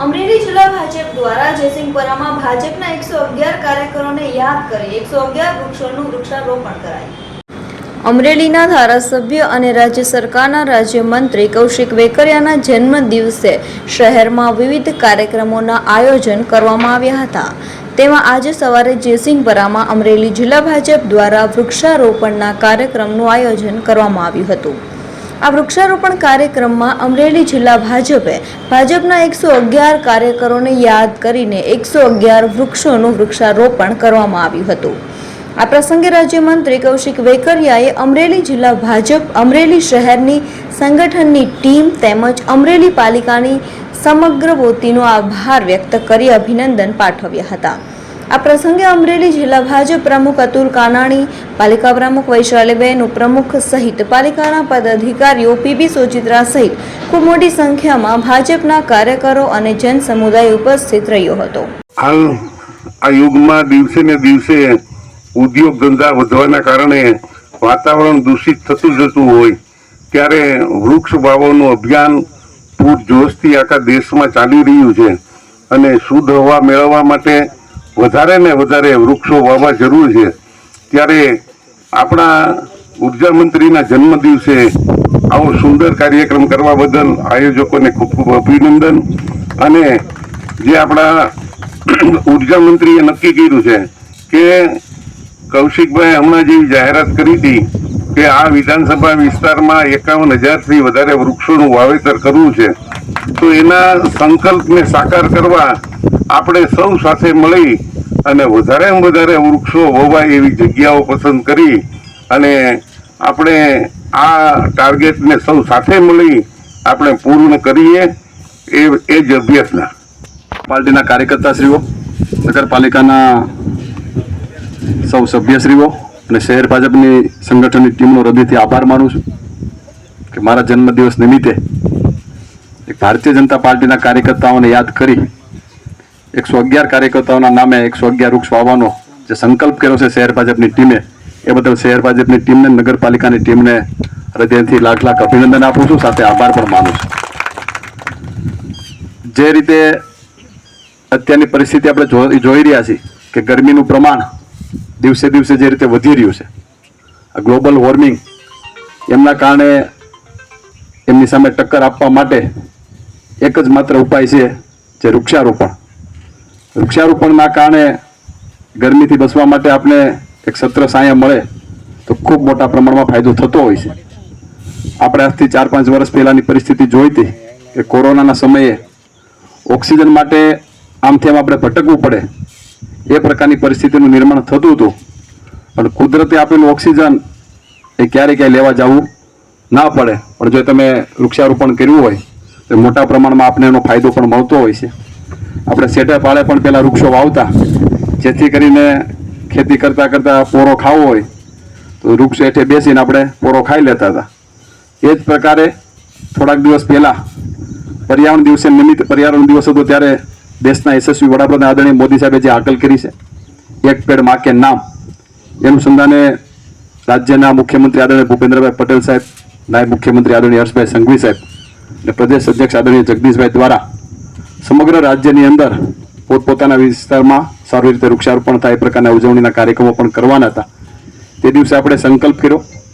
અમરેલી જિલ્લા ભાજપ દ્વારા જયસિંહપુરામાં ભાજપના 111 કાર્યકરોને યાદ કરી 111 વૃક્ષોનું વૃક્ષારોપણ કરાયું। અમરેલીના ધારાસભ્ય અને રાજ્ય સરકારના રાજ્યમંત્રી કૌશિક વેકરિયાના જન્મ દિવસે શહેરમાં વિવિધ કાર્યક્રમોના આયોજન કરવામાં આવ્યા હતા। તેમાં આજે સવારે જયસિંહપુરામાં અમરેલી જિલ્લા ભાજપ દ્વારા વૃક્ષારોપણના કાર્યક્રમનું આયોજન કરવામાં આવ્યું હતું। આ વૃક્ષારોપણ કાર્યક્રમમાં અમરેલી જિલ્લા ભાજપે ભાજપના 111 કાર્યકરોને યાદ કરીને 111 વૃક્ષોનું વૃક્ષારોપણ કરવામાં આવ્યું હતું। આ પ્રસંગે રાજ્યમંત્રી કૌશિક વેકરિયાએ અમરેલી જિલ્લા ભાજપ, અમરેલી શહેરની સંગઠનની ટીમ તેમજ અમરેલી પાલિકાની સમગ્ર વતીનો આભાર વ્યક્ત કરી અભિનંદન પાઠવ્યા હતા। આ પ્રસંગે અમરેલી જિલ્લા ભાજપ પ્રમુખ અતુલ કાનાણી, પાલિકા પ્રમુખ વૈશાલીબેન, ઉપપ્રમુખ સહિત પાલિકાના પદાધિકારીઓ, પીબી સોચિત્રા સહિત ખૂબ મોટી સંખ્યામાં ભાજપના કાર્યકરો અને જન સમુદાય ઉપસ્થિત રહ્યો હતો। હાલ આ યુગમાં દિવસે ને દિવસે ઉદ્યોગ ધંધા વધવાના કારણે વાતાવરણ દૂષિત થતું જતું હોય ત્યારે વૃક્ષ વાવવાનું અભિયાન પૂરજોશથી આખા દેશમાં ચાલી રહ્યું છે અને શુદ્ધ હવા મેળવવા માટે વધારે ને વધારે વૃક્ષો વાવવા જરૂર છે। ત્યારે આપણા ઉર્જા મંત્રીના જન્મ દિવસે આવો સુંદર કાર્યક્રમ કરવા બદલ આયોજકોને ખૂબ ખૂબ અભિનંદન। અને જે આપણા ઉર્જા મંત્રીએ નક્કી કર્યું છે કે કૌશિકભાઈ હમણાં જેવી જાહેરાત કરી હતી કે આ વિધાનસભા વિસ્તારમાં 51,000થી વધારે વૃક્ષોનું વાવેતર કરવું છે, તો એના સંકલ્પને સાકાર કરવા આપણે સૌ સાથે મળી અને વધારેમાં વધારે વૃક્ષો વવાય એવી જગ્યાઓ પસંદ કરી અને આપણે આ ટાર્ગેટને સૌ સાથે મળી આપણે પૂર્ણ કરીએ એ જ અભ્યર્થના। પાર્ટીના કાર્યકર્તાશ્રીઓ, નગરપાલિકાના સૌ સભ્યશ્રીઓ અને શહેર ભાજપની સંગઠનની ટીમનો હૃદયથી આભાર માનું છું કે મારા જન્મદિવસ નિમિત્તે એક ભારતીય જનતા પાર્ટીના કાર્યકર્તાઓને યાદ કરી 111 કાર્યકર્તાઓના નામે 111 વૃક્ષ વાવવાનો જે સંકલ્પ કર્યો છે શહેર ભાજપની ટીમે, એ બદલ શહેર ભાજપની ટીમને, નગરપાલિકાની ટીમને હૃદયથી લાખ લાખ અભિનંદન આપું છું, સાથે આભાર પણ માનું છું। જે રીતે અત્યારની પરિસ્થિતિ આપણે જોઈ રહ્યા છીએ કે ગરમીનું પ્રમાણ દિવસે દિવસે જે રીતે વધી રહ્યું છે, આ ગ્લોબલ વોર્મિંગ, એમના કારણે એમની સામે ટક્કર આપવા માટે એક જ માત્ર ઉપાય છે જે વૃક્ષારોપણ। વૃક્ષારોપણના કારણે ગરમીથી બચવા માટે આપણે એક છત્ર છાયા મળે તો ખૂબ મોટા પ્રમાણમાં ફાયદો થતો હોય છે। આપણે આજથી 4-5 વર્ષ પહેલાની પરિસ્થિતિ જોઈ હતી કે કોરોનાના સમયે ઓક્સિજન માટે આમથી આમ આપણે ભટકવું પડે એ પ્રકારની પરિસ્થિતિનું નિર્માણ થતું હતું, પણ કુદરતે આપેલું ઓક્સિજન એ ક્યાંય લેવા જવું ના પડે। પણ જો તમે વૃક્ષારોપણ કર્યું હોય તો મોટા પ્રમાણમાં આપણે એનો ફાયદો પણ મળતો હોય છે। આપણે સેટા પાળે પણ પહેલાં વૃક્ષો વાવતા, જેથી કરીને ખેતી કરતાં કરતાં પોરો ખાવો હોય તો વૃક્ષ હેઠે બેસીને આપણે પોરો ખાઈ લેતા હતા। એ જ પ્રકારે થોડાક દિવસ પહેલાં પર્યાવરણ દિવસ હતો ત્યારે દેશના યશસ્વી વડાપ્રધાન આદરણીય મોદી સાહેબે જે હાકલ કરી છે એક પેડ માં કે નામ, એ અનુસંધાને રાજ્યના મુખ્યમંત્રી આદરણીય ભૂપેન્દ્રભાઈ પટેલ સાહેબ, નાયબ મુખ્યમંત્રી આદરણીય હર્ષભાઈ સંઘવી સાહેબ અને પ્રદેશ અધ્યક્ષ આદરણીય જગદીશભાઈ દ્વારા સમગ્ર રાજ્યની અંદર પોતપોતાના વિસ્તારમાં સારી રીતે વૃક્ષારોપણ થાય એ પ્રકારના ઉજવણીના કાર્યક્રમો પણ કરવાના હતા। તે દિવસે આપણે સંકલ્પ કર્યો